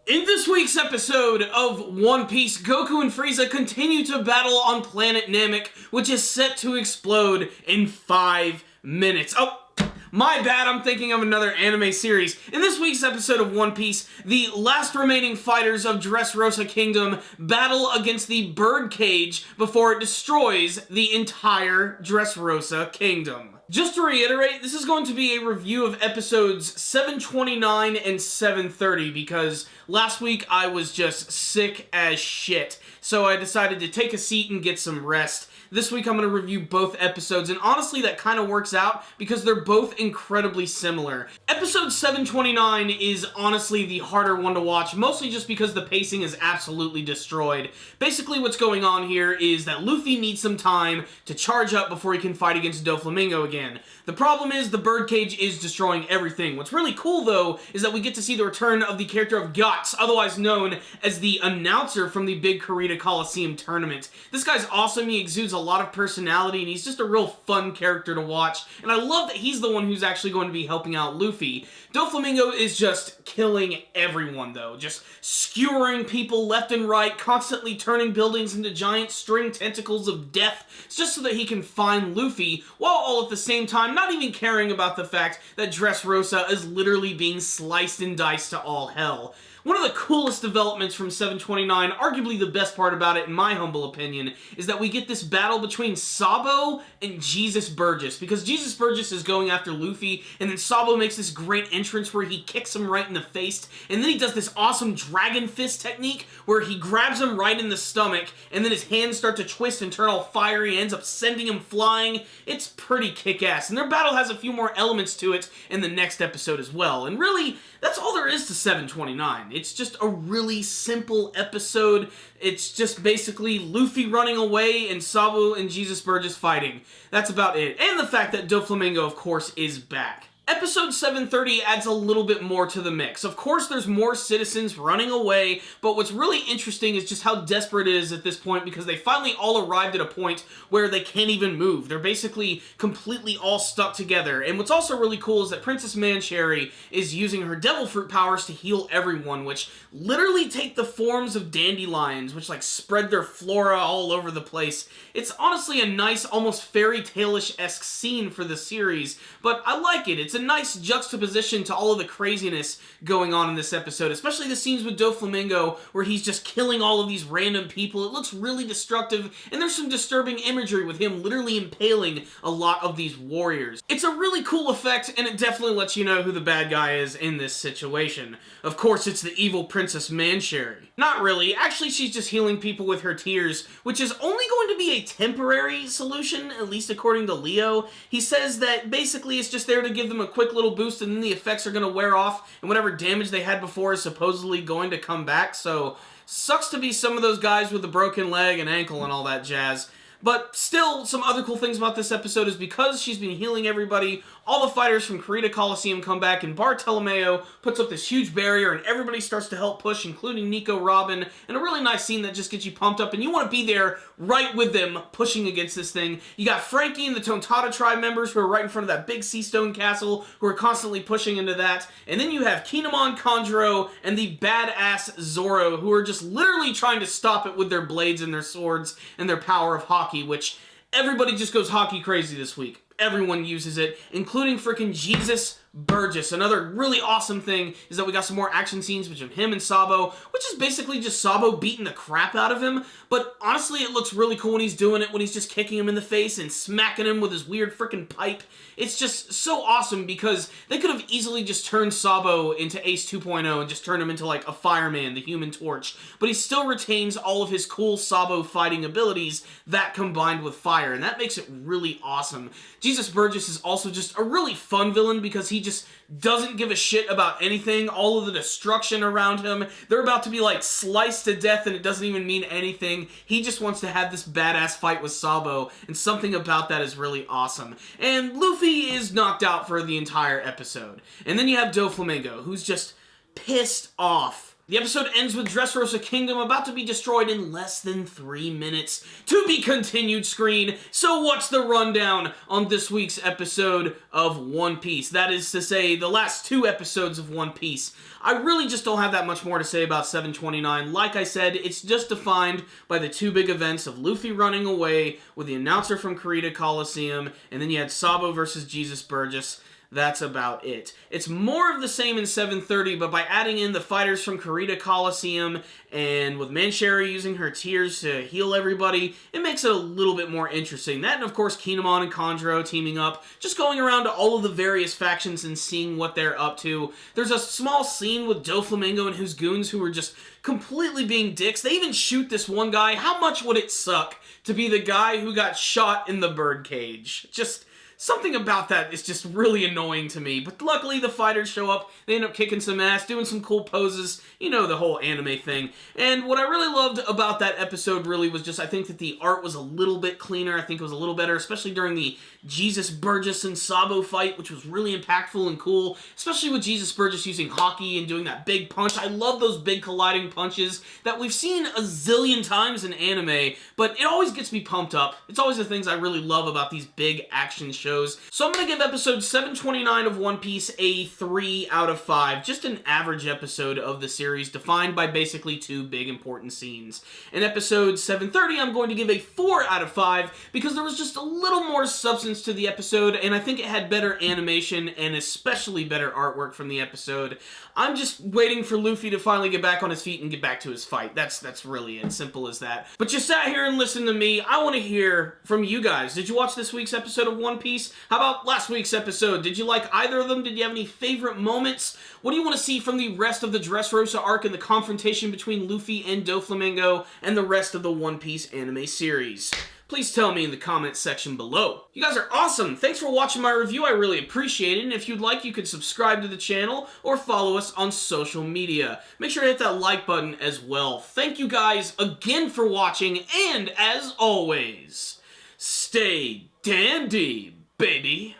In this week's episode of One Piece, Goku and Frieza continue to battle on planet Namek, which is set to explode in 5 minutes. Oh, my bad, I'm thinking of another anime series. In this week's episode of One Piece, the last remaining fighters of Dressrosa Kingdom battle against the birdcage before it destroys the entire Dressrosa Kingdom. Just to reiterate, this is going to be a review of episodes 729 and 730 because last week I was just sick as shit, so I decided to take a seat and get some rest. This week I'm going to review both episodes, and honestly that kind of works out because they're both incredibly similar. Episode 729 is honestly the harder one to watch, mostly just because the pacing is absolutely destroyed. Basically what's going on here is that Luffy needs some time to charge up before he can fight against Doflamingo again. The problem is the birdcage is destroying everything. What's really cool though is that we get to see the return of the character of Guts, otherwise known as the announcer from the Big Kurita Coliseum tournament. This guy's awesome, he exudes a lot of personality, and he's just a real fun character to watch, and I love that he's the one who's actually going to be helping out Luffy. Doflamingo is just killing everyone though, just skewering people left and right, constantly turning buildings into giant string tentacles of death, just so that he can find Luffy, while all at the same time not even caring about the fact that Dressrosa is literally being sliced and diced to all hell. One of the coolest developments from 729, arguably the best part about it in my humble opinion, is that we get this battle between Sabo and Jesus Burgess, because Jesus Burgess is going after Luffy, and then Sabo makes this great entrance where he kicks him right in the face, and then he does this awesome dragon fist technique where he grabs him right in the stomach, and then his hands start to twist and turn all fiery and ends up sending him flying. It's pretty kick-ass, and their battle has a few more elements to it in the next episode as well, and really, that's all there is to 729. It's just a really simple episode. It's just basically Luffy running away and Sabo and Jesus Burgess fighting. That's about it. And the fact that Doflamingo, of course, is back. Episode 730 adds a little bit more to the mix. Of course, there's more citizens running away, but what's really interesting is just how desperate it is at this point because they finally all arrived at a point where they can't even move. They're basically completely all stuck together. And what's also really cool is that Princess Mansherry is using her devil fruit powers to heal everyone, which literally take the forms of dandelions, which like spread their flora all over the place. It's honestly a nice, almost fairy tale-ish-esque scene for the series, but I like it. It's a nice juxtaposition to all of the craziness going on in this episode, especially the scenes with Doflamingo where he's just killing all of these random people. It looks really destructive, and there's some disturbing imagery with him literally impaling a lot of these warriors. It's a really cool effect, and it definitely lets you know who the bad guy is in this situation. Of course, it's the evil Princess Mansherry. Not really. Actually, she's just healing people with her tears, which is only going to be a temporary solution, at least according to Leo. He says that basically it's just there to give them a quick little boost and then the effects are going to wear off and whatever damage they had before is supposedly going to come back, so sucks to be some of those guys with a broken leg and ankle and all that jazz. But still, some other cool things about this episode is because she's been healing everybody, all the fighters from Kurita Coliseum come back, and Bartolomeo puts up this huge barrier, and everybody starts to help push, including Nico Robin, and a really nice scene that just gets you pumped up, and you want to be there right with them pushing against this thing. You got Frankie and the Tontada tribe members who are right in front of that big sea stone castle, who are constantly pushing into that, and then you have Kinemon Kanjuro and the badass Zoro, who are just literally trying to stop it with their blades and their swords and their power of hockey, which everybody just goes hockey crazy this week. Everyone uses it, including freaking Jesus Burgess. Another really awesome thing is that we got some more action scenes between him and Sabo, which is basically just Sabo beating the crap out of him, but honestly it looks really cool when he's doing it, when he's just kicking him in the face and smacking him with his weird freaking pipe. It's just so awesome because they could have easily just turned Sabo into Ace 2.0 and just turned him into like a fireman, the Human Torch, but he still retains all of his cool Sabo fighting abilities that combined with fire, and that makes it really awesome. Jesus Burgess is also just a really fun villain because he just doesn't give a shit about anything, all of the destruction around him. They're about to be like sliced to death and it doesn't even mean anything. He just wants to have this badass fight with Sabo, and something about that is really awesome. And Luffy is knocked out for the entire episode. And then you have Doflamingo, who's just pissed off The episode ends with Dressrosa Kingdom about to be destroyed in less than 3 minutes. To be continued screen. So what's the rundown on this week's episode of One Piece? That is to say, the last 2 episodes of One Piece. I really just don't have that much more to say about 729. Like I said, it's just defined by the 2 big events of Luffy running away with the announcer from Kurita Coliseum, and then you had Sabo versus Jesus Burgess. That's about it. It's more of the same in 730, but by adding in the fighters from Kurita Coliseum and with Mansherry using her tears to heal everybody, it makes it a little bit more interesting. That and of course Kinemon and Kondro teaming up, just going around to all of the various factions and seeing what they're up to. There's a small scene with Doflamingo and his goons who are just completely being dicks. They even shoot this one guy. How much would it suck to be the guy who got shot in the birdcage? Just something about that is just really annoying to me, but luckily the fighters show up, they end up kicking some ass, doing some cool poses, you know, the whole anime thing. And what I really loved about that episode really was just, I think that the art was a little bit cleaner, I think it was a little better, especially during the Jesus Burgess and Sabo fight, which was really impactful and cool, especially with Jesus Burgess using hockey and doing that big punch. I love those big colliding punches that we've seen a zillion times in anime, but it always gets me pumped up. It's always the things I really love about these big action shows. So I'm going to give episode 729 of One Piece a 3 out of 5. Just an average episode of the series, defined by basically 2 big important scenes. In episode 730, I'm going to give a 4 out of 5, because there was just a little more substance to the episode, and I think it had better animation, and especially better artwork from the episode. I'm just waiting for Luffy to finally get back on his feet and get back to his fight. That's really it. Simple as that. But you sat here and listened to me. I want to hear from you guys. Did you watch this week's episode of One Piece? How about last week's episode? Did you like either of them? Did you have any favorite moments? What do you want to see from the rest of the Dressrosa arc and the confrontation between Luffy and Doflamingo and the rest of the One Piece anime series? Please tell me in the comments section below. You guys are awesome! Thanks for watching my review, I really appreciate it, and if you'd like, you could subscribe to the channel or follow us on social media. Make sure to hit that like button as well. Thank you guys again for watching, and as always, stay dandy, baby!